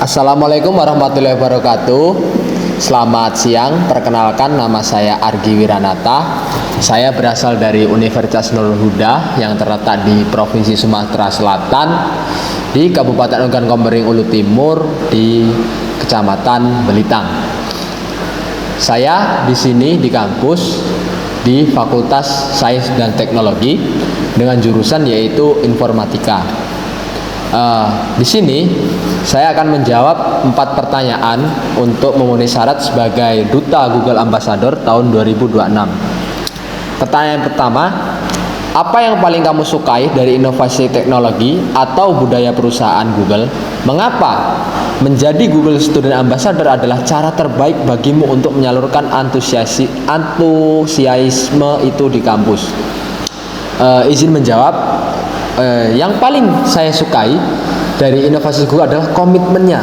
Assalamualaikum warahmatullahi wabarakatuh. Selamat siang, perkenalkan nama saya Argi Wiranata. Saya berasal dari Universitas Nurul Huda yang terletak di Provinsi Sumatera Selatan, di Kabupaten Ogan Komering Ulu Timur, di Kecamatan Belitang. Saya di sini di kampus di Fakultas Sains dan Teknologi dengan jurusan yaitu Informatika. Di sini saya akan menjawab 4 pertanyaan untuk memenuhi syarat sebagai Duta Google Ambassador tahun 2026. Pertanyaan pertama, apa yang paling kamu sukai dari inovasi teknologi atau budaya perusahaan Google? Mengapa menjadi Google Student Ambassador adalah cara terbaik bagimu untuk menyalurkan antusiasme itu di kampus? Izin menjawab. Yang paling saya sukai dari inovasi Google adalah komitmennya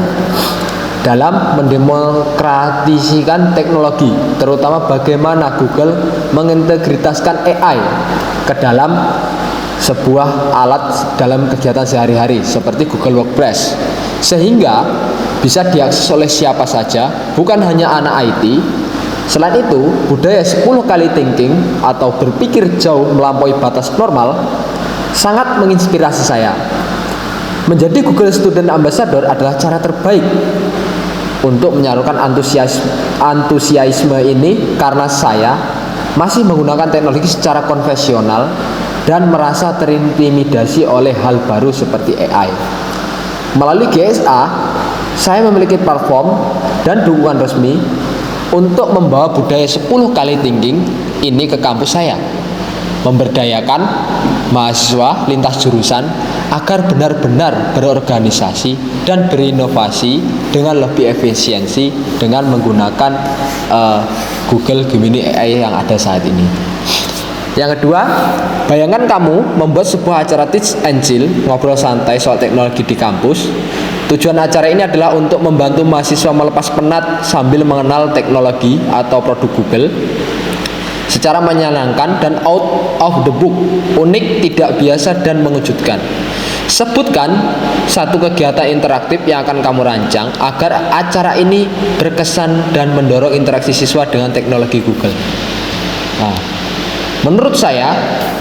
dalam mendemokratisasikan teknologi, terutama bagaimana Google mengintegritaskan AI ke dalam sebuah alat dalam kegiatan sehari-hari seperti Google Workspace, sehingga bisa diakses oleh siapa saja, bukan hanya anak IT. Selain itu, budaya 10 kali thinking atau berpikir jauh melampaui batas normal sangat menginspirasi saya. Menjadi Google Student Ambassador adalah cara terbaik untuk menyalurkan antusiasme ini karena saya masih menggunakan teknologi secara konvensional dan merasa terintimidasi oleh hal baru seperti AI. Melalui GSA, saya memiliki platform dan dukungan resmi untuk membawa budaya 10 kali thinking ini ke kampus saya, memberdayakan mahasiswa lintas jurusan agar benar-benar berorganisasi dan berinovasi dengan lebih efisiensi dengan menggunakan Google Gemini AI yang ada saat ini. Yang kedua, bayangkan kamu membuat sebuah acara Teach and Chill, ngobrol santai soal teknologi di kampus. Tujuan acara ini adalah untuk membantu mahasiswa melepas penat sambil mengenal teknologi atau produk Google secara menyenangkan dan out of the book, unik, tidak biasa, dan mengejutkan. Sebutkan satu kegiatan interaktif yang akan kamu rancang agar acara ini berkesan dan mendorong interaksi siswa dengan teknologi Google. Nah, menurut saya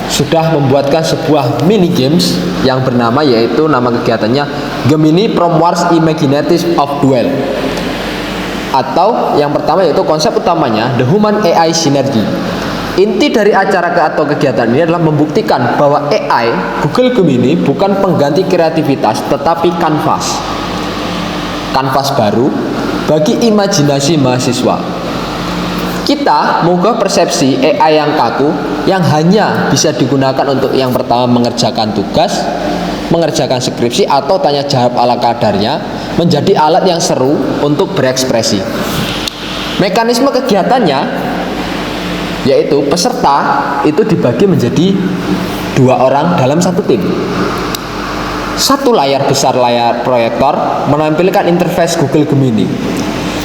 sudah membuatkan sebuah mini games yang bernama, yaitu nama kegiatannya Gemini From Wars Imaginative of Duel. Atau yang pertama yaitu konsep utamanya The Human AI Synergy. Inti dari acara atau kegiatan ini adalah membuktikan bahwa AI Google Gemini bukan pengganti kreativitas tetapi kanvas baru bagi imajinasi mahasiswa. Kita mengubah persepsi AI yang kaku yang hanya bisa digunakan untuk yang pertama mengerjakan tugas, mengerjakan skripsi atau tanya jawab ala kadarnya menjadi alat yang seru untuk berekspresi. Mekanisme kegiatannya yaitu peserta itu dibagi menjadi 2 orang dalam satu tim. Satu layar besar, layar proyektor, menampilkan interface Google Gemini.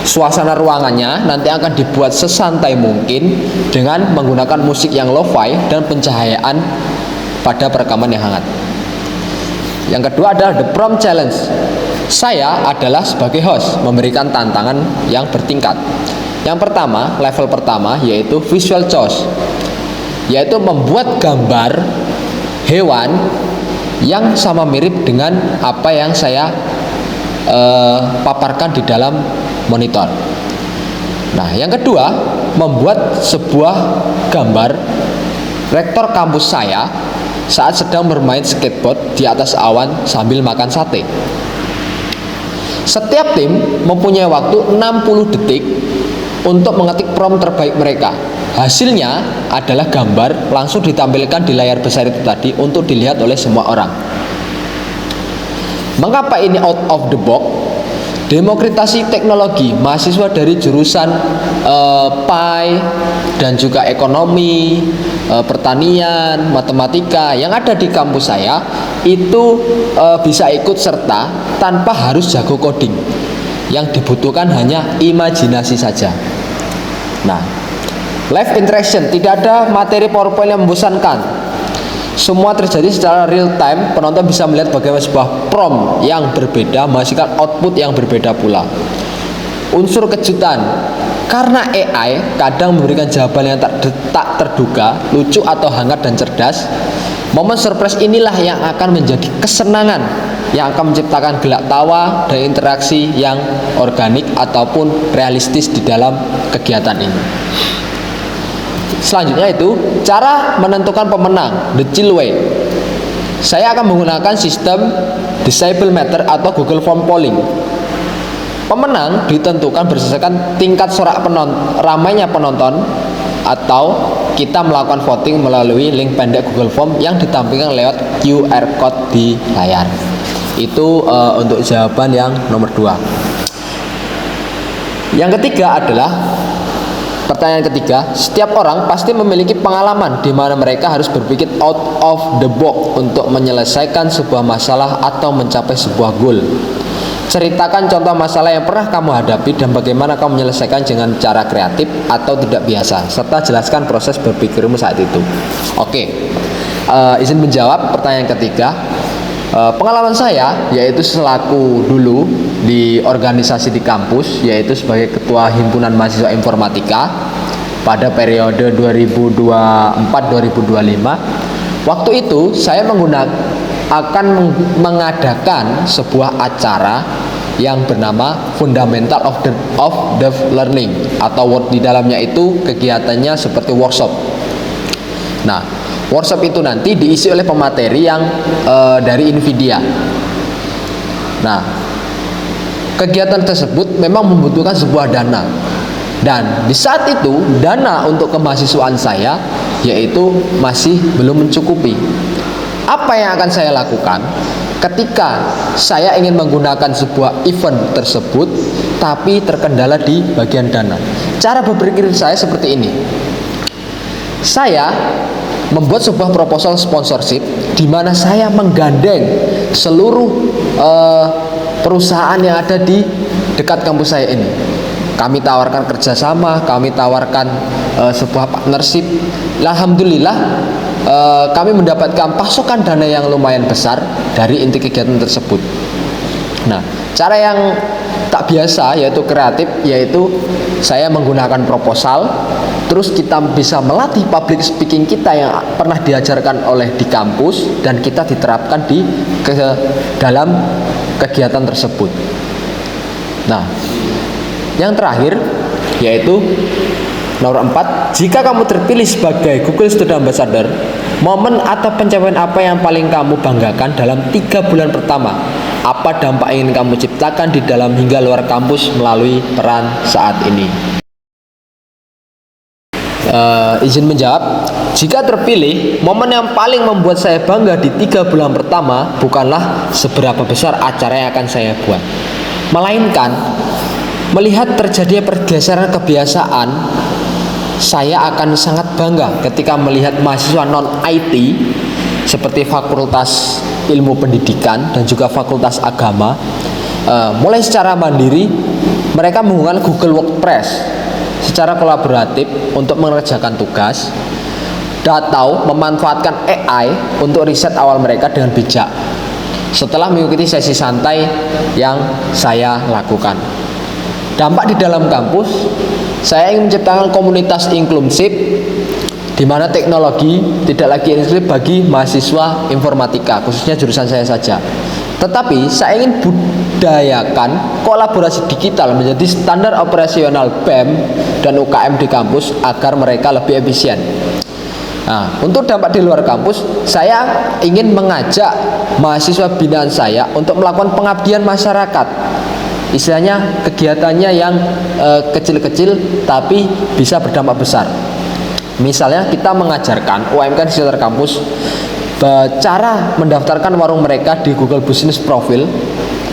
Suasana ruangannya nanti akan dibuat sesantai mungkin dengan menggunakan musik yang lo-fi dan pencahayaan pada perekaman yang hangat. Yang kedua adalah The Prompt Challenge. Saya adalah sebagai host memberikan tantangan yang bertingkat. Yang pertama, level pertama yaitu visual choice, yaitu membuat gambar hewan yang sama mirip dengan apa yang saya paparkan di dalam monitor. Nah, yang kedua, membuat sebuah gambar rektor kampus saya saat sedang bermain skateboard di atas awan sambil makan sate. Setiap tim mempunyai waktu 60 detik untuk mengetik prompt terbaik mereka. Hasilnya adalah gambar langsung ditampilkan di layar besar itu tadi untuk dilihat oleh semua orang. Mengapa ini out of the box? Demokratisasi teknologi, mahasiswa dari jurusan PI dan juga ekonomi, pertanian, matematika yang ada di kampus saya itu bisa ikut serta tanpa harus jago coding. Yang dibutuhkan hanya imajinasi saja. Nah, live interaction, tidak ada materi PowerPoint yang membosankan. Semua terjadi secara real time. Penonton bisa melihat bagaimana sebuah prompt yang berbeda menghasilkan output yang berbeda pula. Unsur kejutan, karena AI kadang memberikan jawaban yang tak terduga, lucu atau hangat dan cerdas. Momen surprise inilah yang akan menjadi kesenangan, yang akan menciptakan gelak tawa dan interaksi yang organik ataupun realistis di dalam kegiatan ini. Selanjutnya itu cara menentukan pemenang, the chill way. Saya akan menggunakan sistem disable matter atau Google Form polling. Pemenang ditentukan berdasarkan tingkat sorak ramainya penonton, atau kita melakukan voting melalui link pendek Google Form yang ditampilkan lewat QR code di layar. Itu untuk jawaban yang nomor 2. Yang ketiga adalah pertanyaan ketiga, setiap orang pasti memiliki pengalaman di mana mereka harus berpikir out of the box untuk menyelesaikan sebuah masalah atau mencapai sebuah goal. Ceritakan contoh masalah yang pernah kamu hadapi dan bagaimana kamu menyelesaikan dengan cara kreatif atau tidak biasa, serta jelaskan proses berpikirmu saat itu. Oke, izin menjawab pertanyaan ketiga. Pengalaman saya yaitu selaku dulu di organisasi di kampus, yaitu sebagai ketua himpunan mahasiswa informatika pada periode 2024-2025. Waktu itu saya akan mengadakan sebuah acara yang bernama Fundamental of Dev Learning, atau di dalamnya itu kegiatannya seperti workshop. Nah, workshop itu nanti diisi oleh pemateri yang dari Nvidia. Nah, kegiatan tersebut memang membutuhkan sebuah dana, dan di saat itu dana untuk kemahasiswaan saya yaitu masih belum mencukupi. Apa yang akan saya lakukan ketika saya ingin menggunakan sebuah event tersebut tapi terkendala di bagian dana? Cara berpikir saya seperti ini. Saya membuat sebuah proposal sponsorship di mana saya menggandeng seluruh perusahaan yang ada di dekat kampus saya ini. Kami tawarkan kerjasama, kami tawarkan sebuah partnership. Alhamdulillah kami mendapatkan pasokan dana yang lumayan besar dari inti kegiatan tersebut. Nah, cara yang tak biasa yaitu kreatif, yaitu saya menggunakan proposal, terus kita bisa melatih public speaking kita yang pernah diajarkan oleh di kampus dan kita diterapkan dalam kegiatan tersebut. Nah, yang terakhir yaitu nomor 4, jika kamu terpilih sebagai Google Student Ambassador, momen atau pencapaian apa yang paling kamu banggakan dalam 3 bulan pertama? Apa dampak yang ingin kamu ciptakan di dalam hingga luar kampus melalui peran saat ini? Izin menjawab, jika terpilih, momen yang paling membuat saya bangga di 3 bulan pertama bukanlah seberapa besar acara yang akan saya buat, melainkan melihat terjadinya pergeseran kebiasaan. Saya akan sangat bangga ketika melihat mahasiswa non-IT seperti Fakultas Ilmu Pendidikan dan juga Fakultas Agama mulai secara mandiri mereka menggunakan Google Workspace secara kolaboratif untuk mengerjakan tugas, atau memanfaatkan AI untuk riset awal mereka dengan bijak setelah mengikuti sesi santai yang saya lakukan. Dampak di dalam kampus, saya ingin menciptakan komunitas inklusif di mana teknologi tidak lagi eksklusif bagi mahasiswa informatika, khususnya jurusan saya saja. Tetapi saya ingin budayakan kolaborasi digital menjadi standar operasional BEM dan UKM di kampus agar mereka lebih efisien. Nah, untuk dampak di luar kampus, saya ingin mengajak mahasiswa binaan saya untuk melakukan pengabdian masyarakat. Istilahnya kegiatannya yang kecil-kecil tapi bisa berdampak besar. Misalnya kita mengajarkan UMKM di sekitar kampus cara mendaftarkan warung mereka di Google Business Profile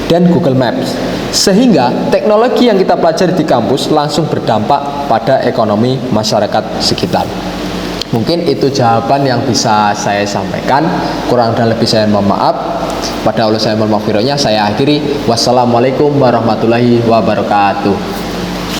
dan Google Maps, sehingga teknologi yang kita pelajari di kampus langsung berdampak pada ekonomi masyarakat sekitar. Mungkin itu jawaban yang bisa saya sampaikan. Kurang dan lebih saya mohon maaf. Pada Allah saya mohon maaf. Saya akhiri. Wassalamualaikum warahmatullahi wabarakatuh.